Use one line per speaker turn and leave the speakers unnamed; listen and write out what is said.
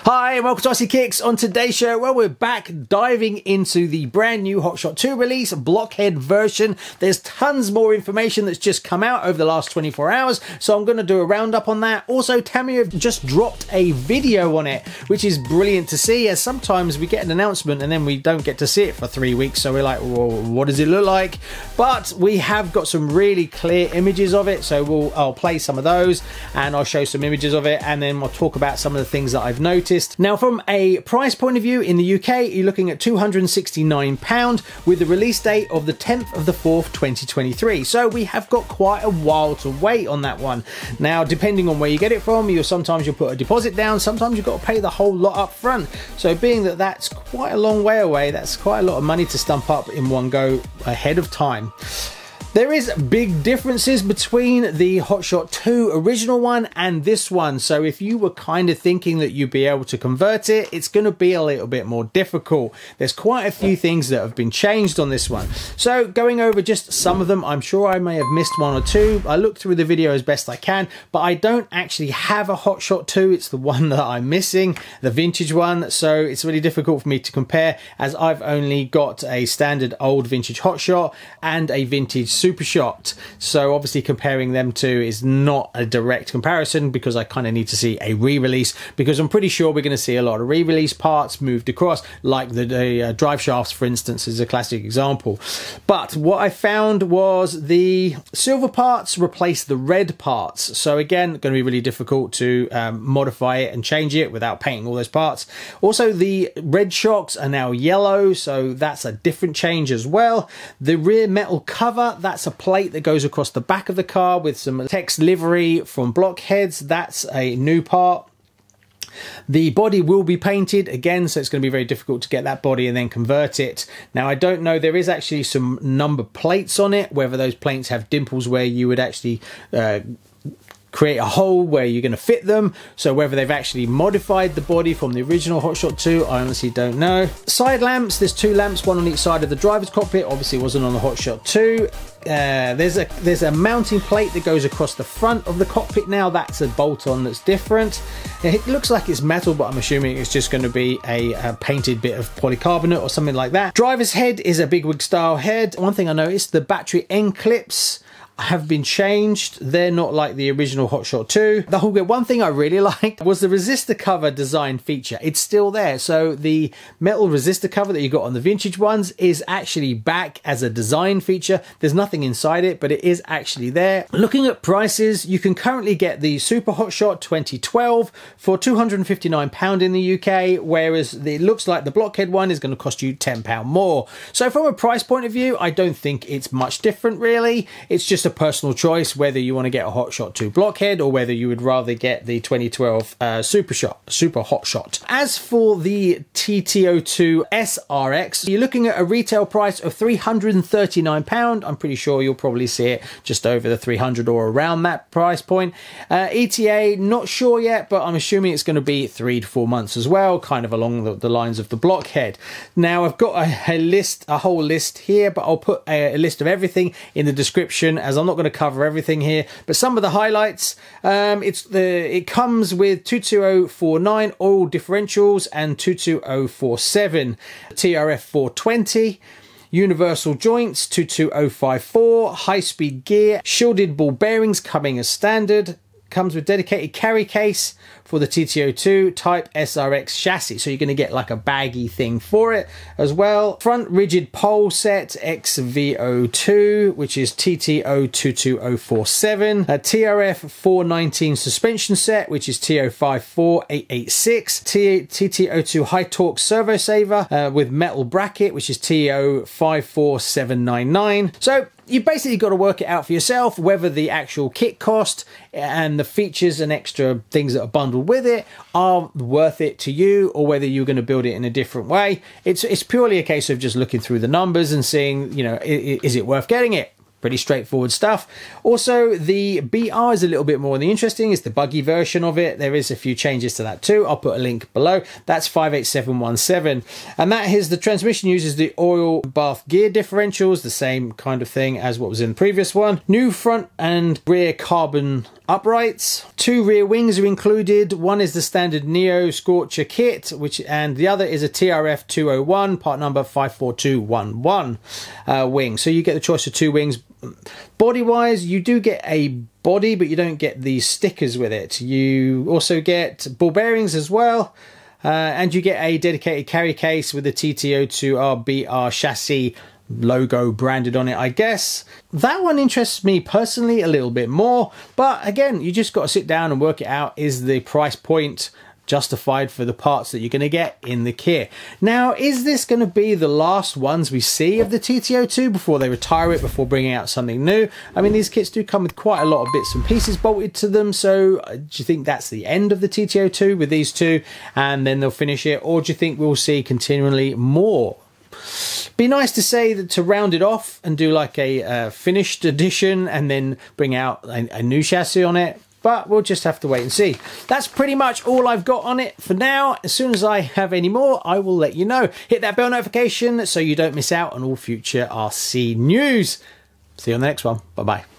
Hi and welcome to Aussie Kicks. On today's show, well, we're back diving into the brand new HotShot 2 release, Blockhead version. There's tons more information that's just come out over the last 24 hours, so I'm going to do a roundup on that. Also, Tamiya have just dropped a video on it, which is brilliant to see, as sometimes we get an announcement and then we don't get to see it for 3 weeks, so we're like, well, what does it look like? But we have got some really clear images of it, so I'll play some of those and I'll show some images of it, and then we'll talk about some of the things that I've noticed. Now, from a price point of view, in the UK, you're looking at £269 with the release date of the 10th of the 4th, 2023. So we have got quite a while to wait on that one. Now, depending on where you get it from, sometimes you'll put a deposit down, sometimes you've got to pay the whole lot up front. So being that that's quite a long way away, that's quite a lot of money to stump up in one go ahead of time. There is big differences between the HotShot 2 original one and this one, so if you were kind of thinking that you'd be able to convert it, it's going to be a little bit more difficult. There's quite a few things that have been changed on this one. So going over just some of them, I'm sure I may have missed one or two. I looked through the video as best I can, but I don't actually have a HotShot 2. It's the one that I'm missing, the vintage one, so it's really difficult for me to compare, as I've only got a standard old vintage HotShot and a vintage Supershot. So obviously comparing them two is not a direct comparison, because I kind of need to see a re-release, because I'm pretty sure we're going to see a lot of re-release parts moved across, like the drive shafts, for instance, is a classic example. But what I found was the silver parts replaced the red parts. So again, going to be really difficult to modify it and change it without painting all those parts. Also, the red shocks are now yellow, so that's a different change as well. The rear metal cover, that's a plate that goes across the back of the car with some text livery from Blockheads. That's a new part. The body will be painted again, so it's going to be very difficult to get that body and then convert it. Now, I don't know, there is actually some number plates on it, whether those plates have dimples where you would actually create a hole where you're going to fit them. So whether they've actually modified the body from the original HotShot 2, I honestly don't know. Side lamps, there's two lamps, one on each side of the driver's cockpit. Obviously wasn't on the HotShot 2. There's a mounting plate that goes across the front of the cockpit now. That's a bolt-on that's different. It looks like it's metal, but I'm assuming it's just going to be a painted bit of polycarbonate or something like that. Driver's head is a bigwig style head. One thing I noticed, the battery end clips have been changed. They're not like the original HotShot 2. One thing I really liked was the resistor cover design feature. It's still there. So the metal resistor cover that you got on the vintage ones is actually back as a design feature. There's nothing inside it, but it is actually there. Looking at prices, you can currently get the Super HotShot 2012 for £259 in the UK, whereas it looks like the Blockhead one is going to cost you £10 more. So from a price point of view, I don't think it's much different really. It's just a personal choice whether you want to get a HotShot 2 Blockhead or whether you would rather get the 2012 Super HotShot. As for the TT02SRX, you're looking at a retail price of £339. I'm pretty sure you'll probably see it just over the 300 or around that price point. ETA, not sure yet, but I'm assuming it's going to be 3 to 4 months as well, kind of along the lines of the Blockhead. Now, I've got a whole list here, but I'll put a list of everything in the description, as I'm not going to cover everything here, but some of the highlights. It comes with 22049 oil differentials and 22047 TRF 420. Universal joints 22054, high-speed gear, shielded ball bearings coming as standard. Comes with dedicated carry case for the TT02 Type SRX chassis, so you're going to get like a baggy thing for it as well. Front rigid pole set XV02, which is TT022047. A TRF 419 suspension set, which is TO54886. TT02 high torque servo saver with metal bracket, which is TO54799. So you basically got to work it out for yourself, whether the actual kit cost and the features and extra things that are bundled with it are worth it to you, or whether you're going to build it in a different way. It's purely a case of just looking through the numbers and seeing, you know, is it worth getting it? Pretty straightforward stuff. Also, the BR is a little bit more interesting. It's the buggy version of it. There is a few changes to that too. I'll put a link below. That's 58717. And that is the transmission uses the oil bath gear differentials, the same kind of thing as what was in the previous one. New front and rear carbon uprights. 2 rear wings are included. One is the standard Neo Scorcher kit, and the other is a TRF 201, part number 54211 wing. So you get the choice of 2 wings. Body wise, you do get a body, but you don't get these stickers with it. You also get ball bearings as well, and you get a dedicated carry case with the TT02BA chassis logo branded on it, I guess. That one interests me personally a little bit more, but again, you just got to sit down and work it out. Is the price point justified for the parts that you're going to get in the kit? Now, is this going to be the last ones we see of the TT02 before they retire it, before bringing out something new? I mean, these kits do come with quite a lot of bits and pieces bolted to them, so do you think that's the end of the TT02 with these two and then they'll finish it, or do you think we'll see continually more? Be nice to say that, to round it off and do like a finished edition and then bring out a new chassis on it, but we'll just have to wait and see. That's pretty much all I've got on it for now. As soon as I have any more, I will let you know. Hit that bell notification so you don't miss out on all future RC news. See you on the next one. Bye bye.